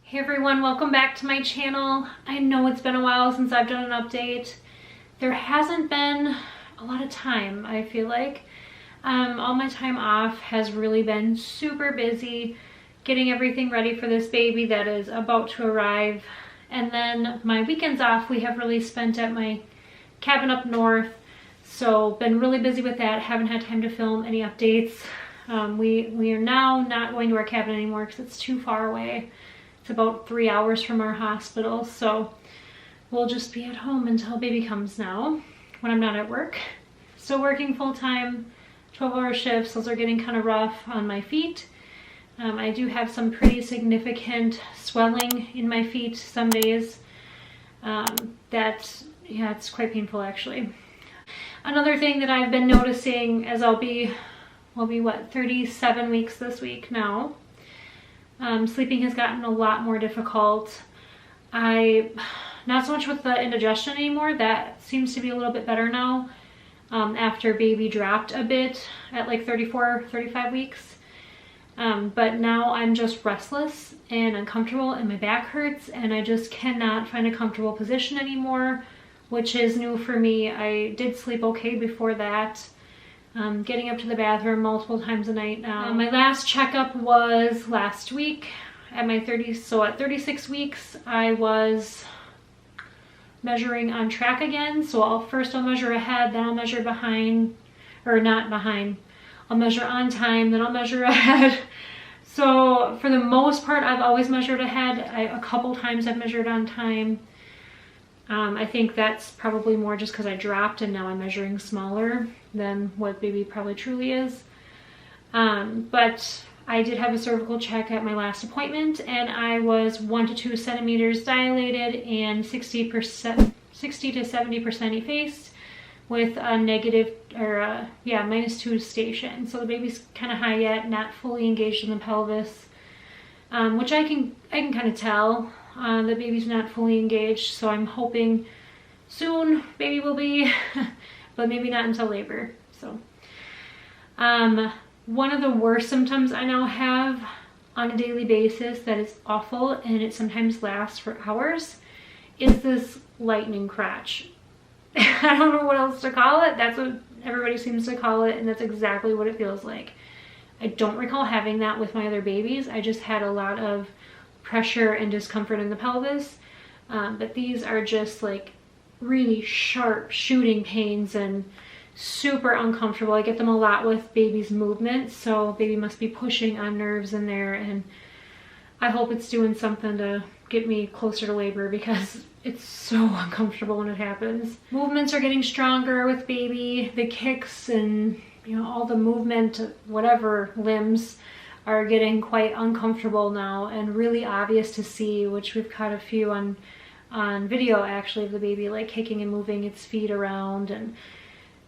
Hey everyone, welcome back to my channel. I know it's been a while since I've done an update. There hasn't been a lot of time, I feel like. All my time off has really been super busy getting everything ready for this baby that is about to arrive. And then my weekends off we have really spent at my cabin up north. So been really busy with that, haven't had time to film any updates. We are now not going to our cabin anymore because it's too far away. It's about 3 hours from our hospital, so we'll just be at home until baby comes now when I'm not at work. Still working full-time, 12-hour shifts. Those are getting kind of rough on my feet. I do have some pretty significant swelling in my feet some days. Yeah, it's quite painful actually. Another thing that I've been noticing as I'll be what, 37 weeks this week now. Sleeping has gotten a lot more difficult. Not so much with the indigestion anymore. That seems to be a little bit better now after baby dropped a bit at like 34, 35 weeks. But now I'm just restless and uncomfortable and my back hurts and I just cannot find a comfortable position anymore, which is new for me. I did sleep okay before that. Getting up to the bathroom multiple times a night now. My last checkup was last week at my 30s. So at 36 weeks, I was measuring on track again. So I'll measure ahead, then I'll measure behind, or not behind. I'll measure on time, then I'll measure ahead. So for the most part, I've always measured ahead. A couple times I've measured on time. I think that's probably more just because I dropped and now I'm measuring smaller than what baby probably truly is. But I did have a cervical check at my last appointment and I was 1 to 2 centimeters dilated and 60 to 70% effaced with a negative, or -2 station. So the baby's kind of high yet, not fully engaged in the pelvis, which I can kind of tell. The baby's not fully engaged, so I'm hoping soon baby will be, but maybe not until labor. So one of the worst symptoms I now have on a daily basis that is awful and it sometimes lasts for hours is this lightening crotch. I don't know what else to call it. That's what everybody seems to call it, and that's exactly what it feels like. I don't recall having that with my other babies. I just had a lot of pressure and discomfort in the pelvis, but these are just like really sharp shooting pains and super uncomfortable. I get them a lot with baby's movement, so baby must be pushing on nerves in there, and I hope it's doing something to get me closer to labor because it's so uncomfortable when it happens. Movements are getting stronger with baby. The kicks and all the movement, whatever limbs, are getting quite uncomfortable now and really obvious to see, which we've caught a few on video actually of the baby like kicking and moving its feet around, and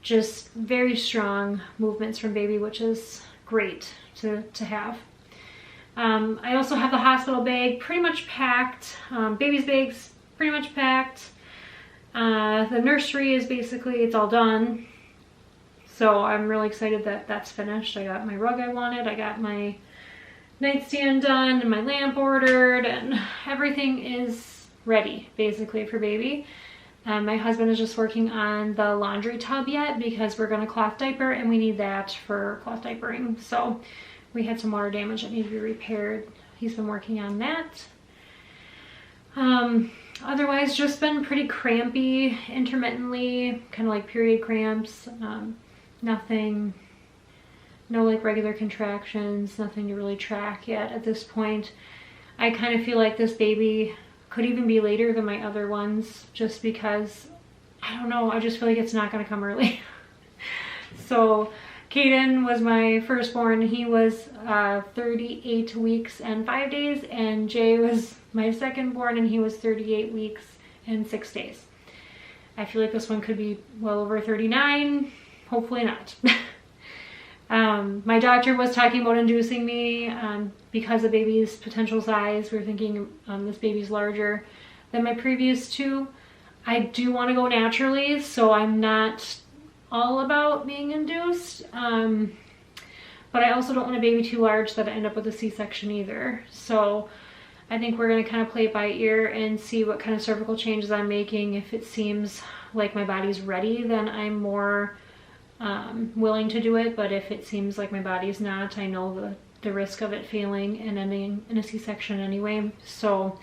just very strong movements from baby, which is great to have. I also have the hospital bag pretty much packed. Baby's bag's pretty much packed. The nursery is basically, it's all done. So I'm really excited that that's finished. I got my rug I wanted, I got my nightstand done and my lamp ordered, and everything is ready basically for baby. My husband is just working on the laundry tub yet because we're going to cloth diaper and we need that for cloth diapering. So we had some water damage that needed to be repaired. He's been working on that. Otherwise just been pretty crampy intermittently, kind of like period cramps. No like regular contractions, nothing to really track yet at this point. I kind of feel like this baby could even be later than my other ones just because, I don't know, I just feel like it's not going to come early. So Caden was my firstborn. He was 38 weeks and 5 days, and Jay was my secondborn and he was 38 weeks and 6 days. I feel like this one could be well over 39. Hopefully not. My doctor was talking about inducing me because of baby's potential size. We were thinking this baby's larger than my previous two. I do want to go naturally, so I'm not all about being induced. But I also don't want a baby too large that I end up with a C-section either. So I think we're going to kind of play it by ear and see what kind of cervical changes I'm making. If it seems like my body's ready, then I'm more willing to do it. But if it seems like my body's not, I know the risk of it failing and ending in a C-section anyway. So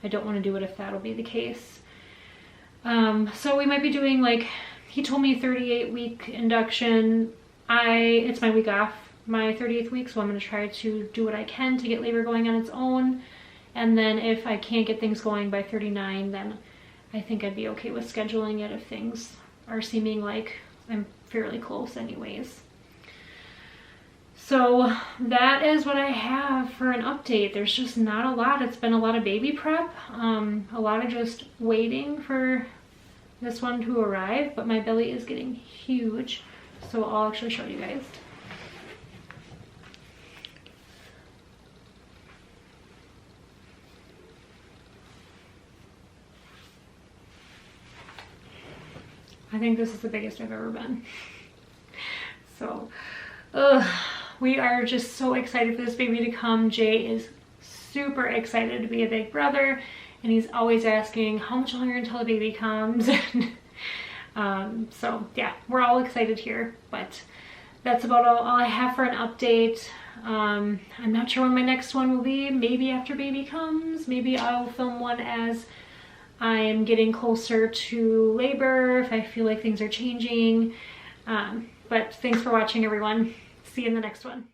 I don't want to do it if that'll be the case. So we might be doing, like, he told me 38-week induction. It's my week off, my 38th week, so I'm going to try to do what I can to get labor going on its own. And then if I can't get things going by 39, then I think I'd be okay with scheduling it if things are seeming like I'm fairly close anyways. So that is what I have for an update. There's just not a lot. It's been a lot of baby prep, a lot of just waiting for this one to arrive, but my belly is getting huge. So I'll actually show you guys. I think this is the biggest I've ever been. So, we are just so excited for this baby to come. Jay is super excited to be a big brother, and he's always asking how much longer until the baby comes. So yeah, we're all excited here, but that's about all I have for an update. I'm not sure when my next one will be. Maybe after baby comes. Maybe I'll film one as I am getting closer to labor, if I feel like things are changing. But thanks for watching, everyone. See you in the next one.